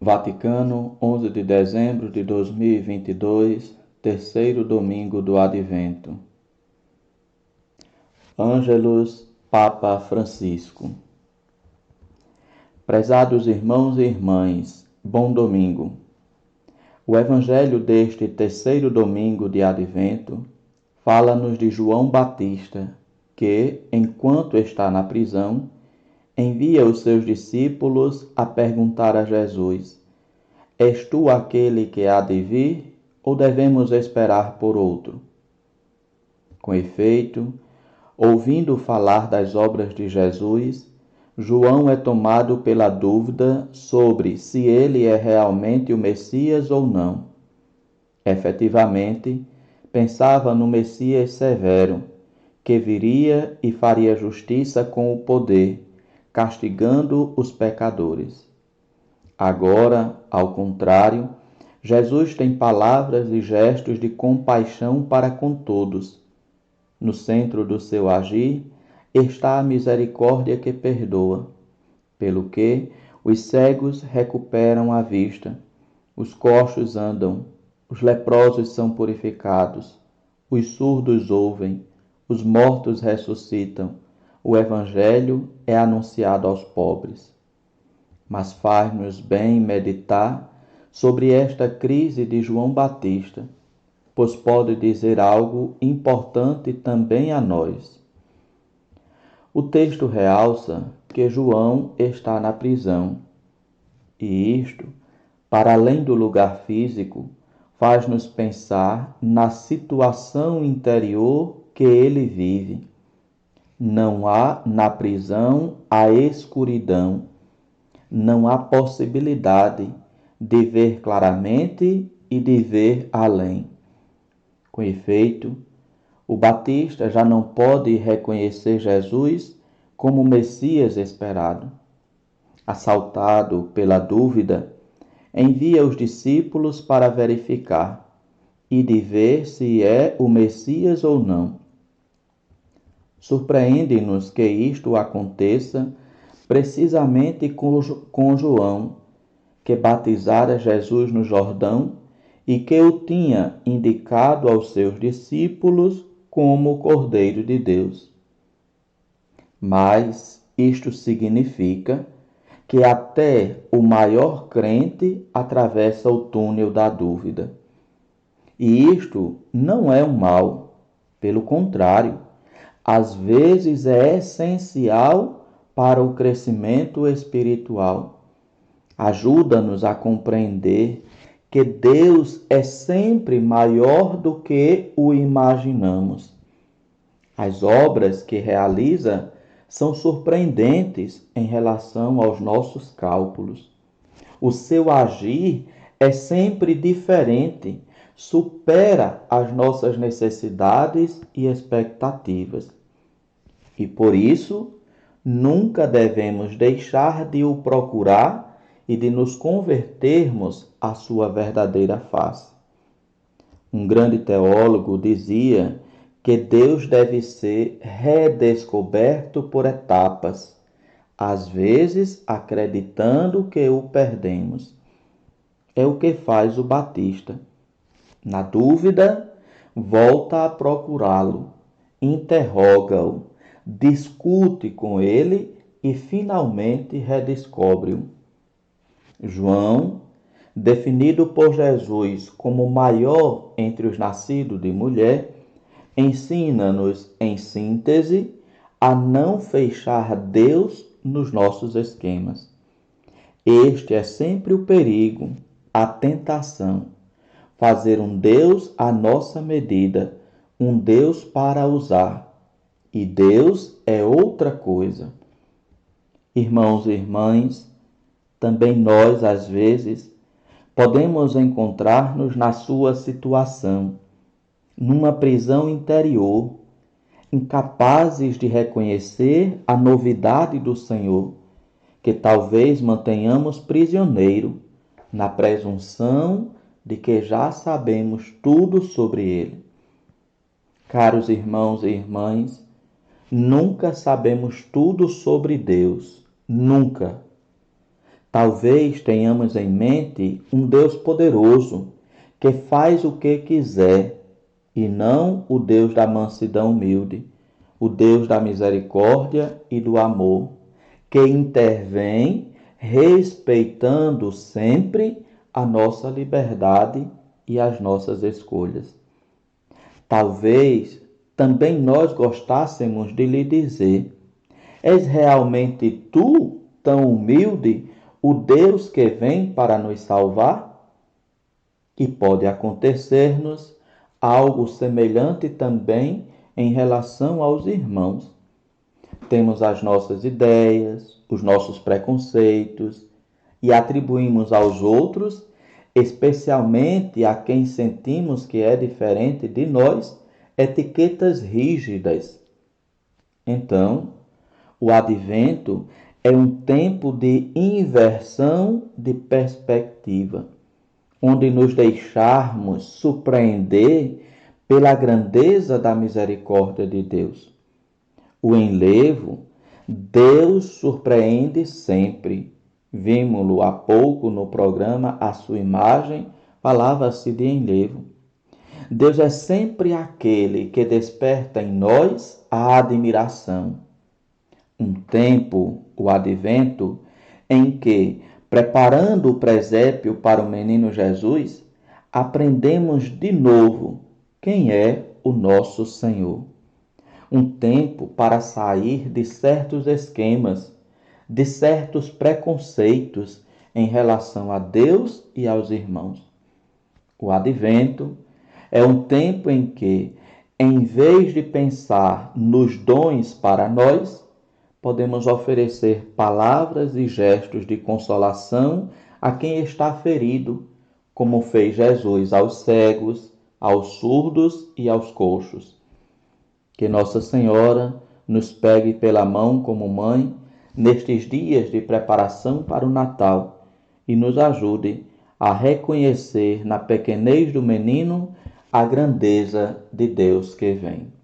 Vaticano, 11 de dezembro de 2022, terceiro domingo do Advento. Ângelus, Papa Francisco. Prezados irmãos e irmãs, bom domingo. O Evangelho deste terceiro domingo de Advento fala-nos de João Batista, que, enquanto está na prisão, envia os seus discípulos a perguntar a Jesus: És tu aquele que há de vir, ou devemos esperar por outro? Com efeito, ouvindo falar das obras de Jesus, João é tomado pela dúvida sobre se ele é realmente o Messias ou não. Efetivamente, pensava no Messias severo, que viria e faria justiça com o poder, castigando os pecadores. Agora, ao contrário, Jesus tem palavras e gestos de compaixão para com todos. No centro do seu agir está a misericórdia que perdoa, pelo que os cegos recuperam a vista, os coxos andam, os leprosos são purificados, os surdos ouvem, os mortos ressuscitam, o Evangelho é anunciado aos pobres. Mas faz-nos bem meditar sobre esta crise de João Batista, pois pode dizer algo importante também a nós. O texto realça que João está na prisão, e isto, para além do lugar físico, faz-nos pensar na situação interior que ele vive. Não há na prisão a escuridão, não há possibilidade de ver claramente e de ver além. Com efeito, o Batista já não pode reconhecer Jesus como o Messias esperado. Assaltado pela dúvida, envia os discípulos para verificar e de ver se é o Messias ou não. Surpreende-nos que isto aconteça precisamente com João, que batizara Jesus no Jordão e que o tinha indicado aos seus discípulos como o Cordeiro de Deus. Mas isto significa que até o maior crente atravessa o túnel da dúvida. E isto não é um mal, pelo contrário, às vezes é essencial para o crescimento espiritual. Ajuda-nos a compreender que Deus é sempre maior do que o imaginamos. As obras que realiza são surpreendentes em relação aos nossos cálculos. O seu agir é sempre diferente, supera as nossas necessidades e expectativas. E por isso, nunca devemos deixar de o procurar e de nos convertermos à sua verdadeira face. Um grande teólogo dizia que Deus deve ser redescoberto por etapas, às vezes acreditando que o perdemos. É o que faz o Batista. Na dúvida, volta a procurá-lo, interroga-o, discute com ele e finalmente redescobre-o. João, definido por Jesus como o maior entre os nascidos de mulher, ensina-nos, em síntese, a não fechar Deus nos nossos esquemas. Este é sempre o perigo, a tentação. Fazer um Deus à nossa medida, um Deus para usar. E Deus é outra coisa. Irmãos e irmãs, também nós, às vezes, podemos encontrar-nos na sua situação, numa prisão interior, incapazes de reconhecer a novidade do Senhor, que talvez mantenhamos prisioneiro na presunção de que já sabemos tudo sobre ele. Caros irmãos e irmãs, nunca sabemos tudo sobre Deus, nunca. Talvez tenhamos em mente um Deus poderoso que faz o que quiser e não o Deus da mansidão humilde, o Deus da misericórdia e do amor, que intervém respeitando sempre a nossa liberdade e as nossas escolhas. Talvez também nós gostássemos de lhe dizer: és realmente tu, tão humilde, o Deus que vem para nos salvar? E pode acontecer-nos algo semelhante também em relação aos irmãos. Temos as nossas ideias, os nossos preconceitos e atribuímos aos outros, especialmente a quem sentimos que é diferente de nós, etiquetas rígidas. Então, o advento é um tempo de inversão de perspectiva, onde nos deixarmos surpreender pela grandeza da misericórdia de Deus. O enlevo, Deus surpreende sempre. Vimos-lo há pouco no programa A Sua Imagem, falava-se de enlevo. Deus é sempre aquele que desperta em nós a admiração. Um tempo, o advento, em que, preparando o presépio para o menino Jesus, aprendemos de novo quem é o nosso Senhor. Um tempo para sair de certos esquemas, de certos preconceitos em relação a Deus e aos irmãos. O advento é um tempo em que, em vez de pensar nos dons para nós, podemos oferecer palavras e gestos de consolação a quem está ferido, como fez Jesus aos cegos, aos surdos e aos coxos. Que Nossa Senhora nos pegue pela mão como mãe nestes dias de preparação para o Natal e nos ajude a reconhecer na pequenez do menino a grandeza de Deus que vem.